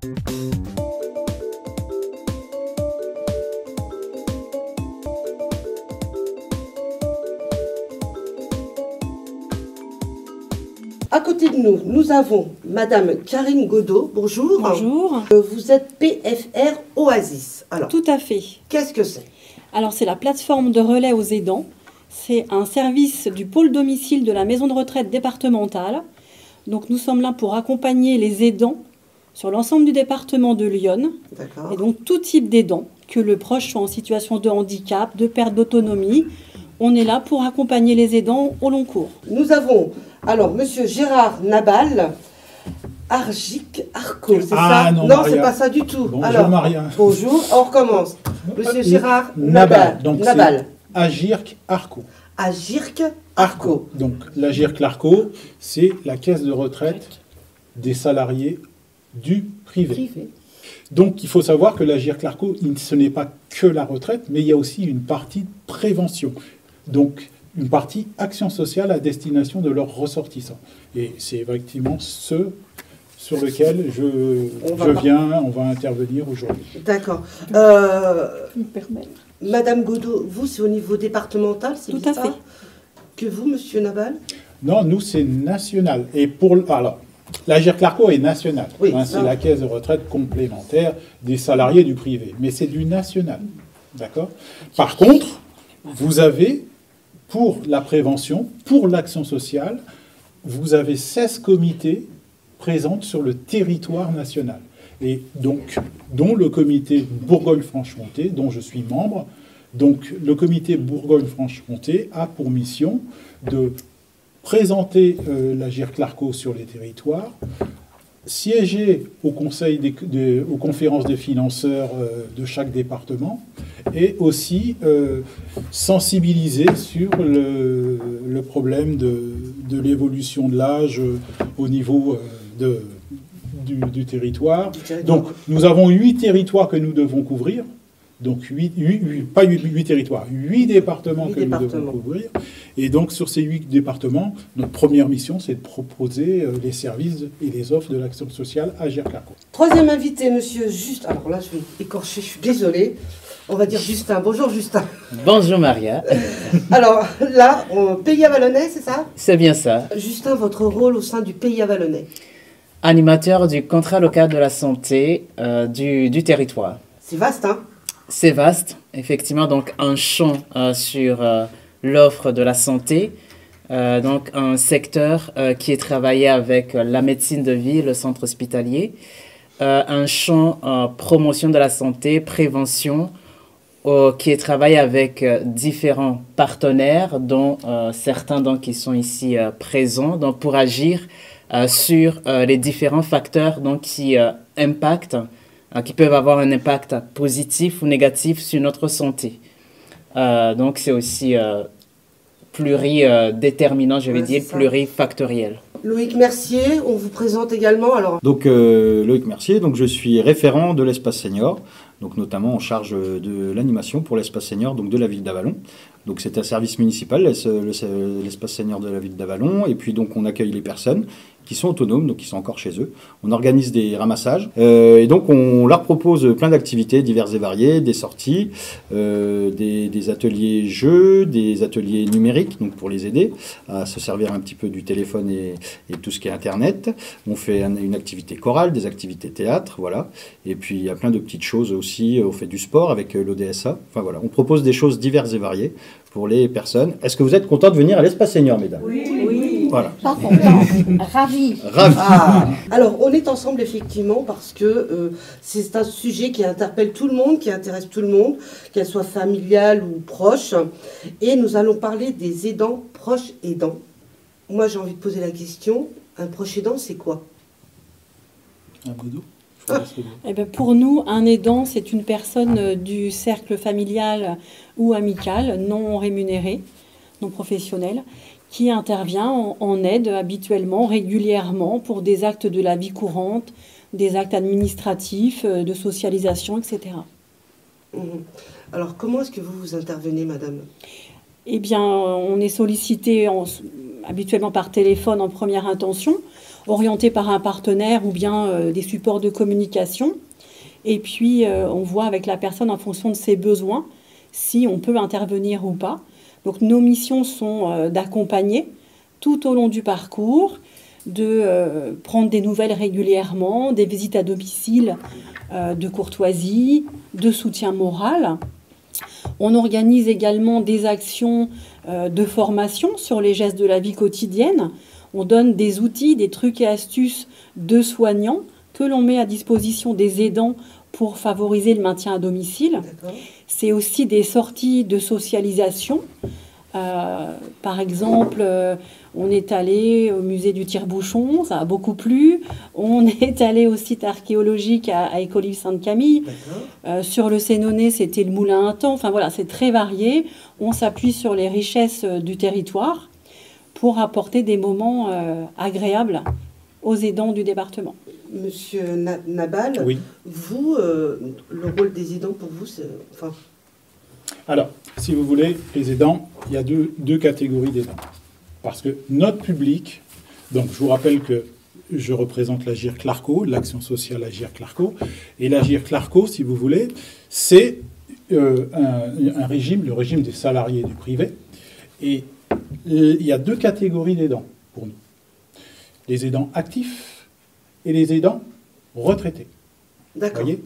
À côté de nous, nous avons Madame Karine Godot. Bonjour. Bonjour. Vous êtes PFR Oasis. Alors, Tout à fait. qu'est-ce que c'est? Alors, c'est la plateforme de relais aux aidants. C'est un service du pôle domicile de la maison de retraite départementale. Donc, nous sommes là pour accompagner les aidants sur l'ensemble du département de l'Yonne. D'accord. Et donc, tout type d'aidants, que le proche soit en situation de handicap, de perte d'autonomie. On est là pour accompagner les aidants au long cours. Nous avons alors Monsieur Gérard Nabal, Argic Arco, c'est ça? Non, Non, c'est pas ça du tout. Bonjour alors, Maria. Bonjour, on recommence. Monsieur Gérard Nabal. Donc Nabal. Agirc Arco. Agirc Arco. Donc l'Agirc Arco, c'est la caisse de retraite des salariés du privé. Donc il faut savoir que l'Agirc Arco, ce n'est pas que la retraite, mais il y a aussi une partie prévention. Donc une partie action sociale à destination de leurs ressortissants. Et c'est effectivement ce sur lequel on va intervenir aujourd'hui. D'accord. Madame Godot, vous, c'est au niveau départemental, c'est Tout à ça fait. Que vous, Monsieur Nabal? Non, nous, c'est national. Et alors, l'Agirc Arco est national. Oui, c'est la caisse de retraite complémentaire des salariés du privé. Mais c'est du national. D'accord? Par contre, vous avez, pour la prévention, pour l'action sociale, vous avez 16 comités présents sur le territoire national. Et donc, dont le comité Bourgogne-Franche-Comté, dont je suis membre. Donc, le comité Bourgogne-Franche-Comté a pour mission de présenter l'Agirc Arco sur les territoires, siéger au conseil aux conférences des financeurs de chaque département et aussi sensibiliser sur le problème de l'évolution de l'âge au niveau du territoire. Donc, nous avons 8 territoires que nous devons couvrir. Donc, 8 territoires, 8 départements que nous devons couvrir. Et donc, sur ces 8 départements, notre première mission, c'est de proposer les services et les offres de l'action sociale à Agirc Arco. Troisième invité, Monsieur Justin. Alors là, je vais écorcher, je suis désolée. On va dire Justin. Bonjour, Justin. Bonjour, Maria. Alors là, Pays Avallonnais, c'est ça? C'est bien ça. Justin, votre rôle au sein du Pays Avallonnais? Animateur du contrat local de la santé du territoire. C'est vaste, hein? C'est vaste, effectivement, donc un champ sur l'offre de la santé, donc un secteur qui est travaillé avec la médecine de ville, le centre hospitalier, un champ promotion de la santé, prévention, qui est travaillé avec différents partenaires, dont certains donc, qui sont ici présents, donc, pour agir sur les différents facteurs donc, qui impactent, qui peuvent avoir un impact positif ou négatif sur notre santé. Donc, c'est aussi pluridéterminant, je vais dire, plurifactoriel. Loïc Mercier, on vous présente également. Alors... Donc, Loïc Mercier, donc, je suis référent de l'espace senior, donc notamment en charge de l'animation pour l'espace senior donc, de la ville d'Avallon. Donc c'est un service municipal, l'espace senior de la ville d'Avallon, et puis donc on accueille les personnes qui sont autonomes, donc qui sont encore chez eux. On organise des ramassages, et donc on leur propose plein d'activités diverses et variées, des sorties, des ateliers jeux, des ateliers numériques, donc pour les aider à se servir un petit peu du téléphone et tout ce qui est Internet. On fait une activité chorale, des activités théâtre, voilà. Et puis il y a plein de petites choses aussi, on fait du sport avec l'ODSA. Enfin voilà, on propose des choses diverses et variées pour les personnes. Est-ce que vous êtes content de venir à l'espace senior, mesdames? Oui. Voilà. Pas content, ravi. Ah. Alors, on est ensemble effectivement parce que c'est un sujet qui interpelle tout le monde, qui intéresse tout le monde, qu'elle soit familiale ou proche. Et nous allons parler des aidants, proches aidants. Moi, j'ai envie de poser la question, un proche aidant, c'est quoi? Un Godot? Eh bien, pour nous, un aidant, c'est une personne du cercle familial ou amical, non rémunérée, non professionnelle, qui intervient en aide habituellement, régulièrement, pour des actes de la vie courante, des actes administratifs, de socialisation, etc. Alors, comment est-ce que vous intervenez, madame? Eh bien, on est sollicité habituellement par téléphone en première intention. orienté par un partenaire ou bien des supports de communication. Et puis, on voit avec la personne en fonction de ses besoins si on peut intervenir ou pas. Donc, nos missions sont d'accompagner tout au long du parcours, de prendre des nouvelles régulièrement, des visites à domicile de courtoisie, de soutien moral. On organise également des actions de formation sur les gestes de la vie quotidienne. On donne des outils, des trucs et astuces de soignants que l'on met à disposition des aidants pour favoriser le maintien à domicile. C'est aussi des sorties de socialisation. Par exemple, on est allé au musée du tire-bouchon, ça a beaucoup plu. On est allé au site archéologique à Écolives-Sainte-Camille. Sur le Sénonais, c'était le moulin à temps. Enfin voilà, c'est très varié. On s'appuie sur les richesses du territoire pour apporter des moments agréables aux aidants du département. Monsieur Nabal, oui. Vous, le rôle des aidants pour vous, c'est... Enfin... Alors, si vous voulez, les aidants, il y a deux catégories d'aidants. Parce que notre public, donc je vous rappelle que je représente l'Agir-Clarco, l'action sociale Agir-Clarco, et l'Agir-Clarco, si vous voulez, c'est un régime, le régime des salariés du privé, et il y a deux catégories d'aidants pour nous. Les aidants actifs et les aidants retraités. D'accord. Voyez ?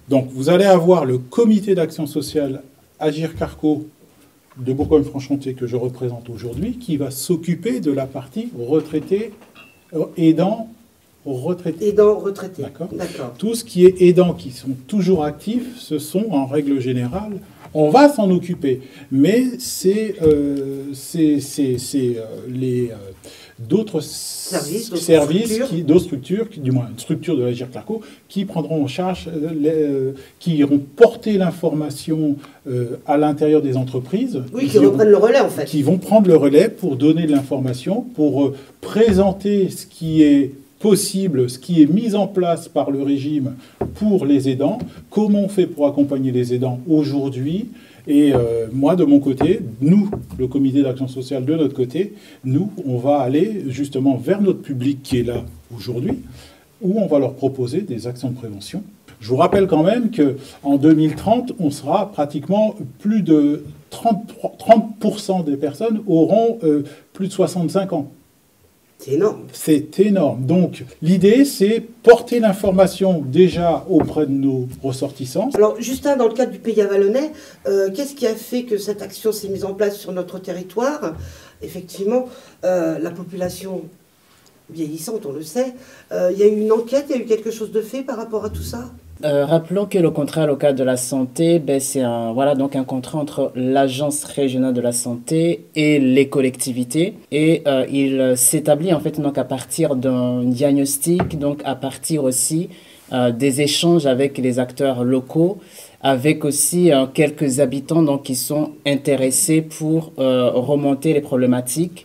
Donc vous allez avoir le comité d'action sociale Agir-Clarco de Bourgogne-Franche-Comté que je représente aujourd'hui, qui va s'occuper de la partie retraité, aidants retraités. Aidants retraités. D'accord. D'accord. Tout ce qui est aidants qui sont toujours actifs, ce sont en règle générale, on va s'en occuper, mais c'est les d'autres services, d'autres structures, du moins une structure de l'Agir-Clarco, qui prendront en charge, qui iront porter l'information à l'intérieur des entreprises. Oui, qui reprennent le relais en fait. Qui vont prendre le relais pour donner de l'information, pour présenter ce qui est possible, ce qui est mis en place par le régime pour les aidants, comment on fait pour accompagner les aidants aujourd'hui. Et moi, de mon côté, nous, le comité d'action sociale de notre côté, nous, on va aller justement vers notre public qui est là aujourd'hui, où on va leur proposer des actions de prévention. Je vous rappelle quand même qu'en 2030, on sera pratiquement plus de 30% des personnes auront plus de 65 ans. C'est énorme. C'est énorme. Donc, l'idée, c'est porter l'information déjà auprès de nos ressortissants. Alors, Justin, dans le cadre du Pays Vallonnais, qu'est-ce qui a fait que cette action s'est mise en place sur notre territoire? Effectivement, la population vieillissante, on le sait. Il y a eu une enquête, il y a eu quelque chose de fait par rapport à tout ça? Rappelons que le contrat local de la santé, c'est un contrat entre l'Agence régionale de la santé et les collectivités. Et il s'établit en fait donc à partir d'un diagnostic, donc à partir aussi des échanges avec les acteurs locaux, avec aussi quelques habitants donc, qui sont intéressés pour remonter les problématiques,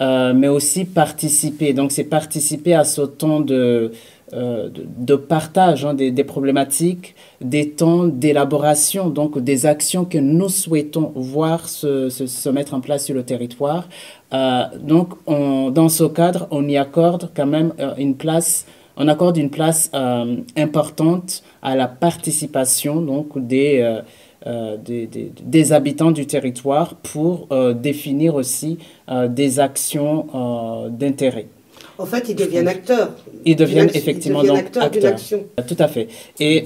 mais aussi participer. Donc c'est participer à ce temps de partage des problématiques, des temps d'élaboration, donc des actions que nous souhaitons voir se mettre en place sur le territoire. Donc, dans ce cadre, on y accorde quand même une place importante à la participation donc, des habitants du territoire pour définir aussi des actions d'intérêt. En fait, ils deviennent acteurs. Ils deviennent effectivement donc acteurs d'une action. Tout à fait. Et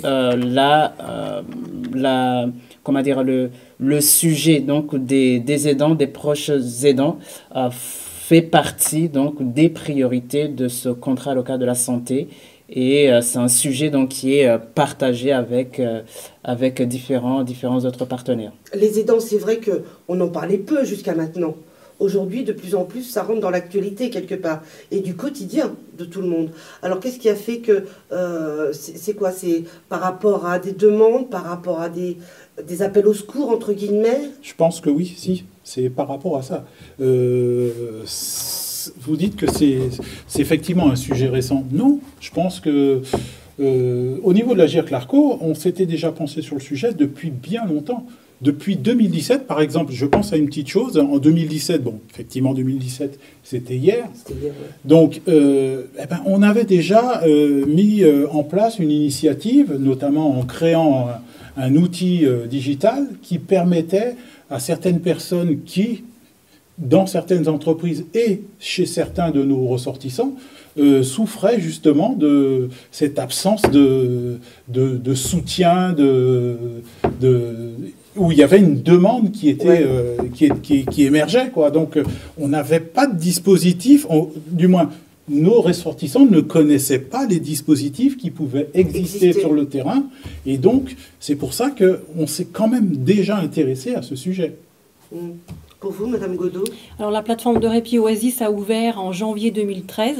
le sujet donc des aidants, des proches aidants, fait partie donc des priorités de ce contrat local de la santé. Et c'est un sujet donc qui est partagé avec différents autres partenaires. Les aidants, c'est vrai qu'on en parlait peu jusqu'à maintenant. Aujourd'hui, de plus en plus, ça rentre dans l'actualité quelque part, et du quotidien de tout le monde. Alors, qu'est-ce qui a fait que... c'est quoi? C'est par rapport à des demandes, par rapport à des appels au secours, entre guillemets? Je pense que oui, si. C'est par rapport à ça. Vous dites que c'est effectivement un sujet récent. Non, je pense que... au niveau de l'Agir-Clarco, on s'était déjà pensé sur le sujet depuis bien longtemps. Depuis 2017, par exemple, je pense à une petite chose. En 2017, bon, effectivement, 2017, c'était hier. Donc, on avait déjà mis en place une initiative, notamment en créant un outil digital qui permettait à certaines personnes qui, dans certaines entreprises et chez certains de nos ressortissants, souffraient justement de cette absence de soutien, où il y avait une demande qui était qui émergeait, quoi. Donc on n'avait pas de dispositif, du moins nos ressortissants ne connaissaient pas les dispositifs qui pouvaient exister sur le terrain, et donc c'est pour ça qu'on s'est quand même déjà intéressé à ce sujet. Pour vous, Madame Godot? Alors la plateforme de répit Oasis a ouvert en janvier 2013.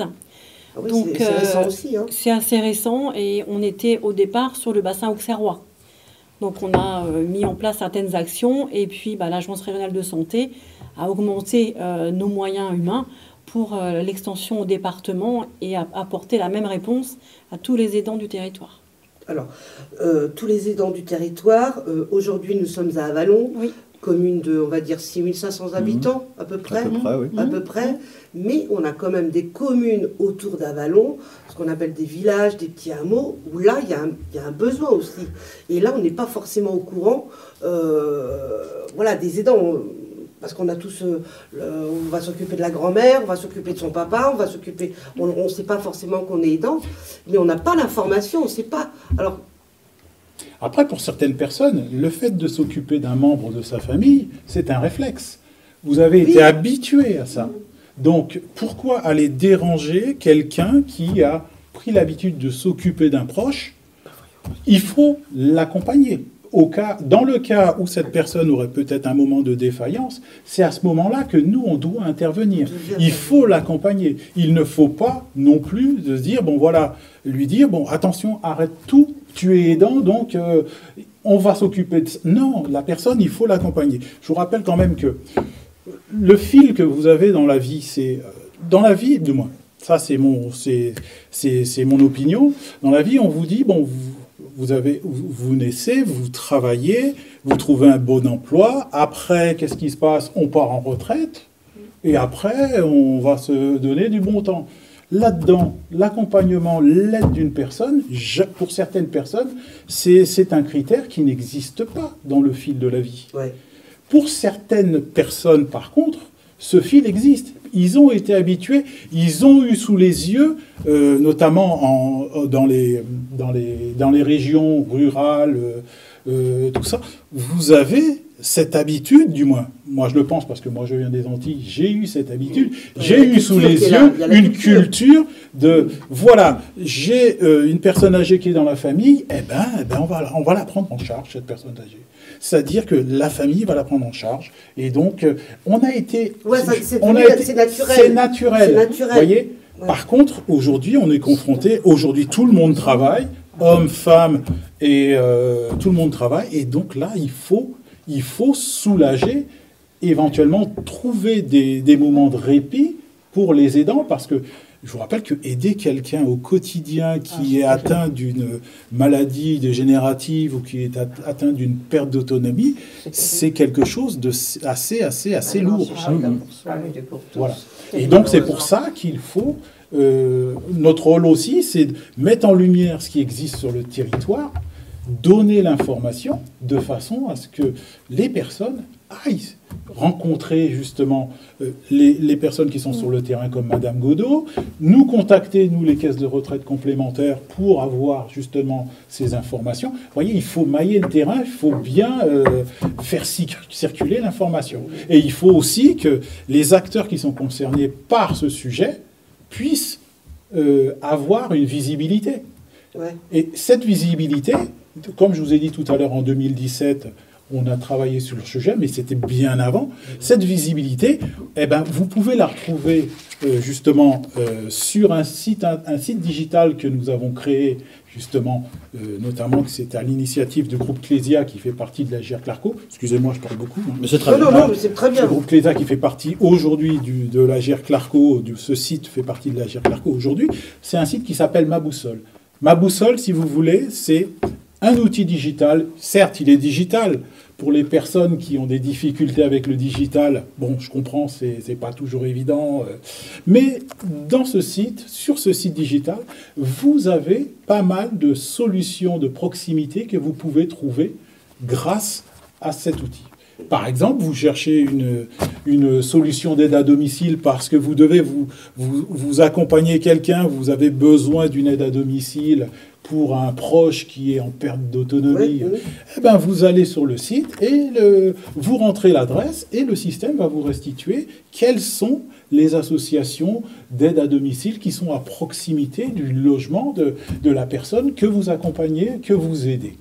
Ah oui, donc c'est récent aussi. Hein. C'est assez récent, et on était au départ sur le bassin auxerrois. Donc on a mis en place certaines actions, et puis l'Agence régionale de santé a augmenté nos moyens humains pour l'extension au département et apporter la même réponse à tous les aidants du territoire. Alors, tous les aidants du territoire, aujourd'hui nous sommes à Avallon, oui. Commune de, on va dire, 6500 habitants à peu près. À peu près, oui. À peu près, mais on a quand même des communes autour d'Avallon, ce qu'on appelle des villages, des petits hameaux, où là, il y a un besoin aussi. Et là, on n'est pas forcément au courant des aidants. Parce qu'on a tous, on va s'occuper de la grand-mère, on va s'occuper de son papa, on ne sait pas forcément qu'on est aidant, mais on n'a pas l'information, on ne sait pas. Alors, après, pour certaines personnes, le fait de s'occuper d'un membre de sa famille, c'est un réflexe. Vous avez été habitué à ça. Donc, pourquoi aller déranger quelqu'un qui a pris l'habitude de s'occuper d'un proche? Il faut l'accompagner. Dans le cas où cette personne aurait peut-être un moment de défaillance, c'est à ce moment-là que nous, on doit intervenir. Il faut l'accompagner. Il ne faut pas non plus de se dire, lui dire, attention, arrête tout, tu es aidant, donc on va s'occuper de ça. Non, la personne, il faut l'accompagner. Je vous rappelle quand même que le fil que vous avez dans la vie, c'est... dans la vie, du moins, ça c'est mon opinion, dans la vie, on vous dit, vous naissez, vous travaillez, vous trouvez un bon emploi. Après, qu'est-ce qui se passe? On part en retraite. Et après, on va se donner du bon temps. Là-dedans, l'accompagnement, l'aide d'une personne, pour certaines personnes, c'est un critère qui n'existe pas dans le fil de la vie. Ouais. Pour certaines personnes, par contre, ce fil existe. Ils ont été habitués, ils ont eu sous les yeux, notamment dans les régions rurales, tout ça, vous avez cette habitude, du moins, moi je le pense parce que moi je viens des Antilles, j'ai eu cette habitude, j'ai eu sous les yeux une culture de, j'ai une personne âgée qui est dans la famille, on va la prendre en charge, cette personne âgée. C'est-à-dire que la famille va la prendre en charge. Et donc, on a été... c'est naturel. C'est naturel. Vous voyez ? Ouais. Par contre, aujourd'hui, on est confronté... Aujourd'hui, tout le monde travaille, hommes, femmes, et tout le monde travaille. Et donc là, il faut soulager, éventuellement trouver des moments de répit pour les aidants, parce que je vous rappelle que aider quelqu'un au quotidien qui est atteint d'une maladie dégénérative ou qui est atteint d'une perte d'autonomie, c'est quelque chose de assez lourd. Voilà. Et donc c'est pour ça qu'il faut... notre rôle aussi, c'est de mettre en lumière ce qui existe sur le territoire, donner l'information de façon à ce que les personnes aillent rencontrer justement les personnes qui sont sur le terrain comme Madame Godot, nous contacter, nous, les caisses de retraite complémentaires, pour avoir justement ces informations. Vous voyez, il faut mailler le terrain, il faut bien faire circuler l'information. Et il faut aussi que les acteurs qui sont concernés par ce sujet puissent avoir une visibilité. Ouais. Et cette visibilité, comme je vous ai dit tout à l'heure, en 2017, on a travaillé sur le sujet, mais c'était bien avant. Cette visibilité, vous pouvez la retrouver justement sur un site digital que nous avons créé, justement, notamment que c'est à l'initiative du groupe Clésia qui fait partie de la GIR Clarco. Excusez-moi, je parle beaucoup. Hein. Mais c'est très bien. Non, c'est très bien. Le groupe Clésia qui fait partie aujourd'hui de la GIR Clarco, ce site fait partie de la GIR Clarco aujourd'hui. C'est un site qui s'appelle Ma Boussole. Ma Boussole, si vous voulez, c'est un outil digital. Certes, il est digital pour les personnes qui ont des difficultés avec le digital, bon, je comprends, c'est pas toujours évident. Mais dans ce site, sur ce site digital, vous avez pas mal de solutions de proximité que vous pouvez trouver grâce à cet outil. Par exemple, vous cherchez une solution d'aide à domicile parce que vous devez vous accompagner quelqu'un, vous avez besoin d'une aide à domicile pour un proche qui est en perte d'autonomie. Oui, oui. Eh ben, vous allez sur le site et vous rentrez l'adresse et le système va vous restituer quelles sont les associations d'aide à domicile qui sont à proximité du logement de la personne que vous accompagnez, que vous aidez.